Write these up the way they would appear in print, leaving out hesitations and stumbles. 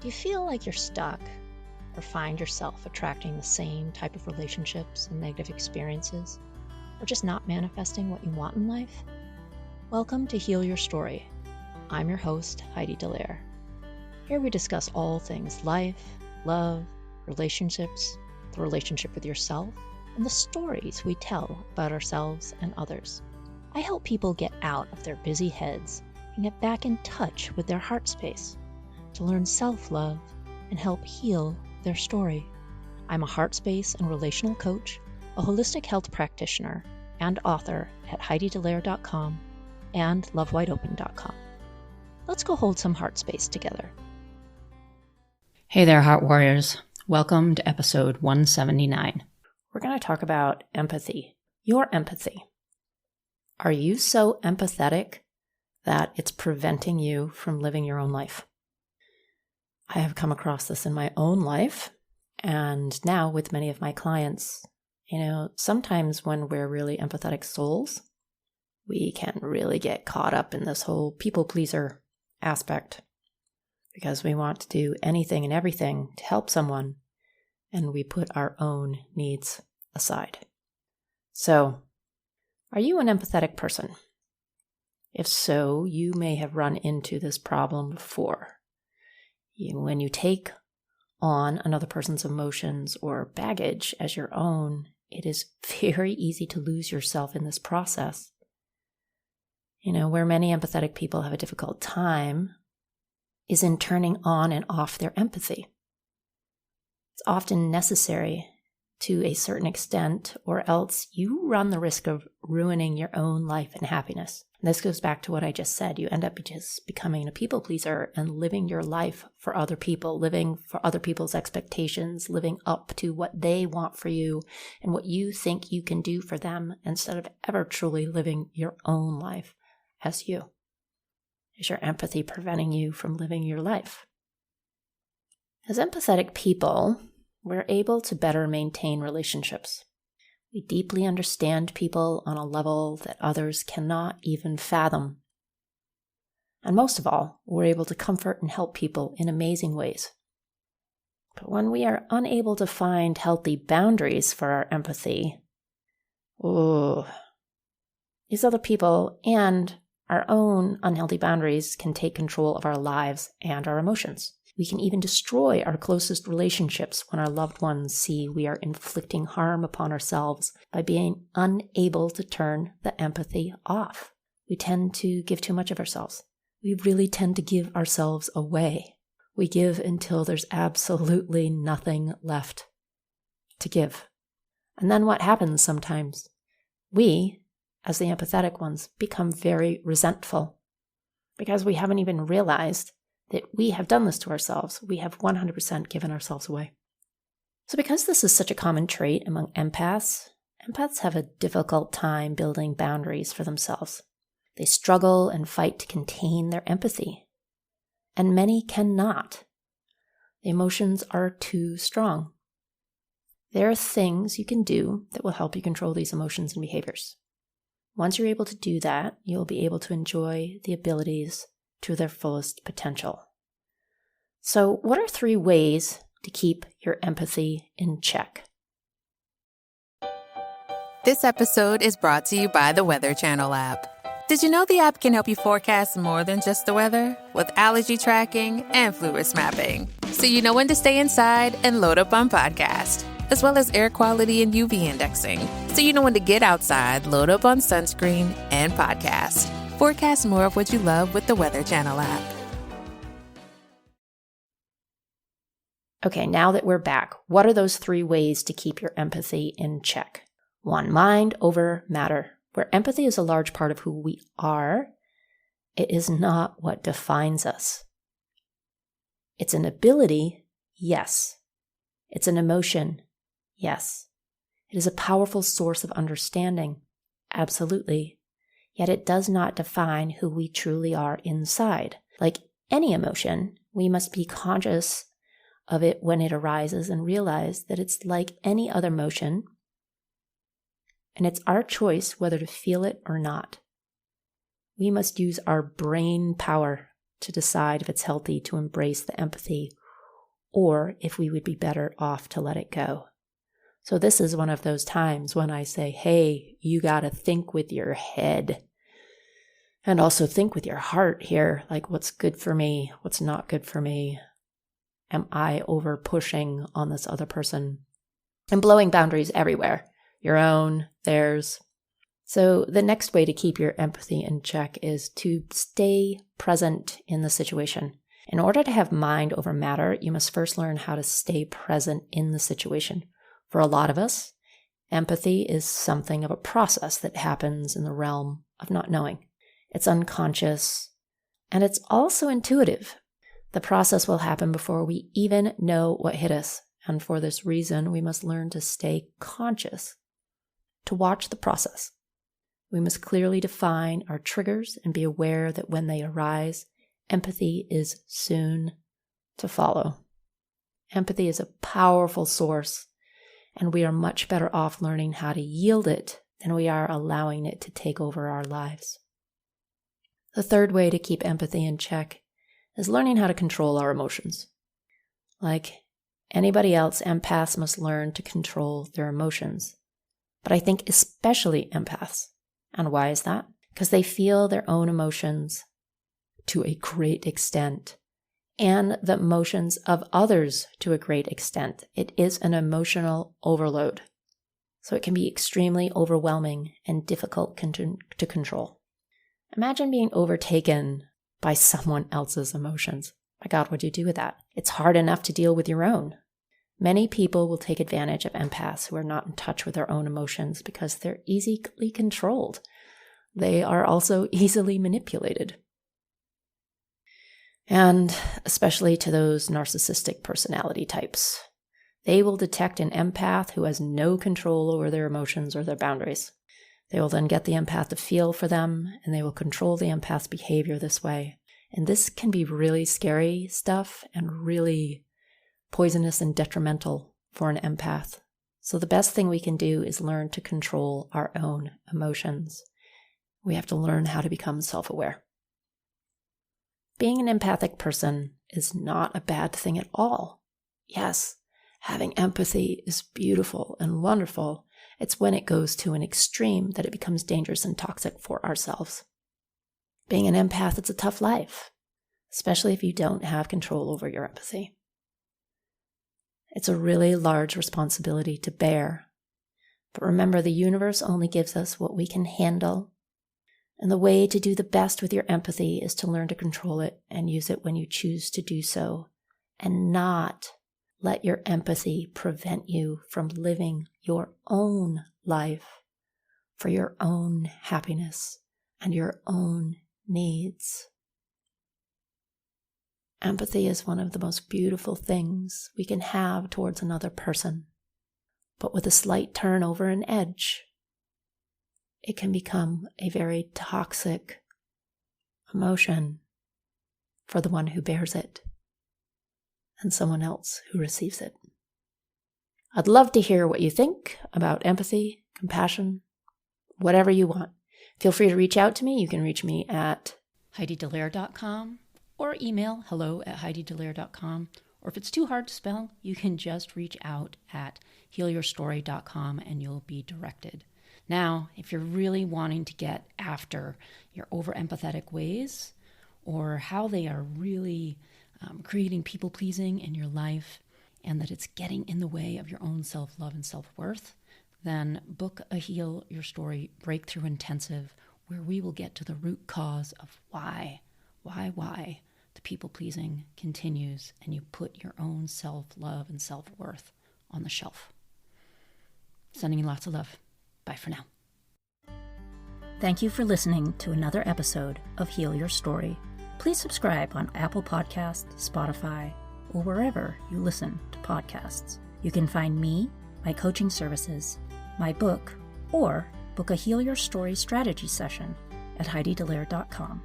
Do you feel like you're stuck or find yourself attracting the same type of relationships and negative experiences, or just not manifesting what you want in life? Welcome to Heal Your Story. I'm your host, Heidi Dallaire. Here we discuss all things life, love, relationships, the relationship with yourself, and the stories we tell about ourselves and others. I help people get out of their busy heads and get back in touch with their heart space to learn self-love and help heal their story. I'm a heart space and relational coach, a holistic health practitioner, and author at HeidiDallaire.com and LoveWideOpen.com. Let's go hold some heart space together. Hey there, Heart Warriors. Welcome to episode 179. We're going to talk about empathy. Your empathy. Are you so empathetic that it's preventing you from living your own life? I have come across this in my own life, and now with many of my clients. Sometimes when we're really empathetic souls, we can really get caught up in this whole people pleaser aspect because we want to do anything and everything to help someone, and we put our own needs aside. So, are you an empathetic person? If so, you may have run into this problem before. When you take on another person's emotions or baggage as your own, it is very easy to lose yourself in this process. Where many empathetic people have a difficult time is in turning on and off their empathy. It's often necessary to a certain extent, or else you run the risk of ruining your own life and happiness. And this goes back to what I just said. You end up just becoming a people pleaser and living your life for other people, living for other people's expectations, living up to what they want for you and what you think you can do for them, instead of ever truly living your own life as you. Is your empathy preventing you from living your life? As empathetic people, we're able to better maintain relationships. We deeply understand people on a level that others cannot even fathom. And most of all, we're able to comfort and help people in amazing ways. But when we are unable to find healthy boundaries for our empathy, these other people and our own unhealthy boundaries can take control of our lives and our emotions. We can even destroy our closest relationships when our loved ones see we are inflicting harm upon ourselves by being unable to turn the empathy off. We tend to give too much of ourselves. We really tend to give ourselves away. We give until there's absolutely nothing left to give. And then what happens sometimes? We, as the empathetic ones, become very resentful because we haven't even realized that we have done this to ourselves. We have 100% given ourselves away. So because this is such a common trait among empaths have a difficult time building boundaries for themselves. They struggle and fight to contain their empathy. And many cannot. The emotions are too strong. There are things you can do that will help you control these emotions and behaviors. Once you're able to do that, you'll be able to enjoy the abilities to their fullest potential. So, what are 3 ways to keep your empathy in check? This episode is brought to you by the Weather Channel app. Did you know the app can help you forecast more than just the weather? With allergy tracking and flu risk mapping. So you know when to stay inside and load up on podcast. As well as air quality and UV indexing. So you know when to get outside, load up on sunscreen and podcast. Forecast more of what you love with the Weather Channel app. Okay, now that we're back, what are those 3 ways to keep your empathy in check? 1, mind over matter. Where empathy is a large part of who we are, it is not what defines us. It's an ability, yes. It's an emotion, yes. It is a powerful source of understanding, absolutely. Yet it does not define who we truly are inside. Like any emotion, we must be conscious of it when it arises and realize that it's like any other emotion, and it's our choice whether to feel it or not. We must use our brain power to decide if it's healthy to embrace the empathy or if we would be better off to let it go. So this is one of those times when I say, hey, you got to think with your head and also think with your heart here, like what's good for me, what's not good for me. Am I over pushing on this other person? And blowing boundaries everywhere, your own, theirs. So the next way to keep your empathy in check is to stay present in the situation. In order to have mind over matter, you must first learn how to stay present in the situation. For a lot of us, empathy is something of a process that happens in the realm of not knowing. It's unconscious, and it's also intuitive. The process will happen before we even know what hit us, and for this reason, we must learn to stay conscious, to watch the process. We must clearly define our triggers and be aware that when they arise, empathy is soon to follow. Empathy is a powerful source, and we are much better off learning how to yield it than we are allowing it to take over our lives. The third way to keep empathy in check is learning how to control our emotions. Like anybody else, empaths must learn to control their emotions. But I think especially empaths. And why is that? Because they feel their own emotions to a great extent, and the emotions of others to a great extent. It is an emotional overload. So it can be extremely overwhelming and difficult to control. Imagine being overtaken by someone else's emotions. My God, what do you do with that? It's hard enough to deal with your own. Many people will take advantage of empaths who are not in touch with their own emotions because they're easily controlled. They are also easily manipulated. And especially to those narcissistic personality types. They will detect an empath who has no control over their emotions or their boundaries. They will then get the empath to feel for them, and they will control the empath's behavior this way. And this can be really scary stuff and really poisonous and detrimental for an empath. So the best thing we can do is learn to control our own emotions. We have to learn how to become self-aware. Being an empathic person is not a bad thing at all. Yes, having empathy is beautiful and wonderful. It's when it goes to an extreme that it becomes dangerous and toxic for ourselves. Being an empath, it's a tough life, especially if you don't have control over your empathy. It's a really large responsibility to bear. But remember, the universe only gives us what we can handle. And the way to do the best with your empathy is to learn to control it and use it when you choose to do so, and not let your empathy prevent you from living your own life for your own happiness and your own needs. Empathy is one of the most beautiful things we can have towards another person, but with a slight turn over an edge, it can become a very toxic emotion for the one who bears it and someone else who receives it. I'd love to hear what you think about empathy, compassion, whatever you want. Feel free to reach out to me. You can reach me at HeidiDelaire.com or email hello@HeidiDelaire.com. Or if it's too hard to spell, you can just reach out at healyourstory.com and you'll be directed. Now, if you're really wanting to get after your over-empathetic ways or how they are really creating people-pleasing in your life and that it's getting in the way of your own self-love and self-worth, then book a Heal Your Story Breakthrough Intensive where we will get to the root cause of why the people-pleasing continues and you put your own self-love and self-worth on the shelf. Sending you lots of love. Bye for now. Thank you for listening to another episode of Heal Your Story. Please subscribe on Apple Podcasts, Spotify, or wherever you listen to podcasts. You can find me, my coaching services, my book, or book a Heal Your Story strategy session at HeidiDelaire.com.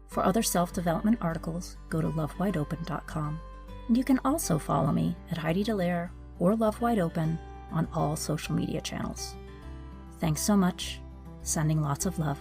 For other self-development articles, go to lovewideopen.com. And you can also follow me at Heidi Delaire or Love Wide Open on all social media channels. Thanks so much. Sending lots of love.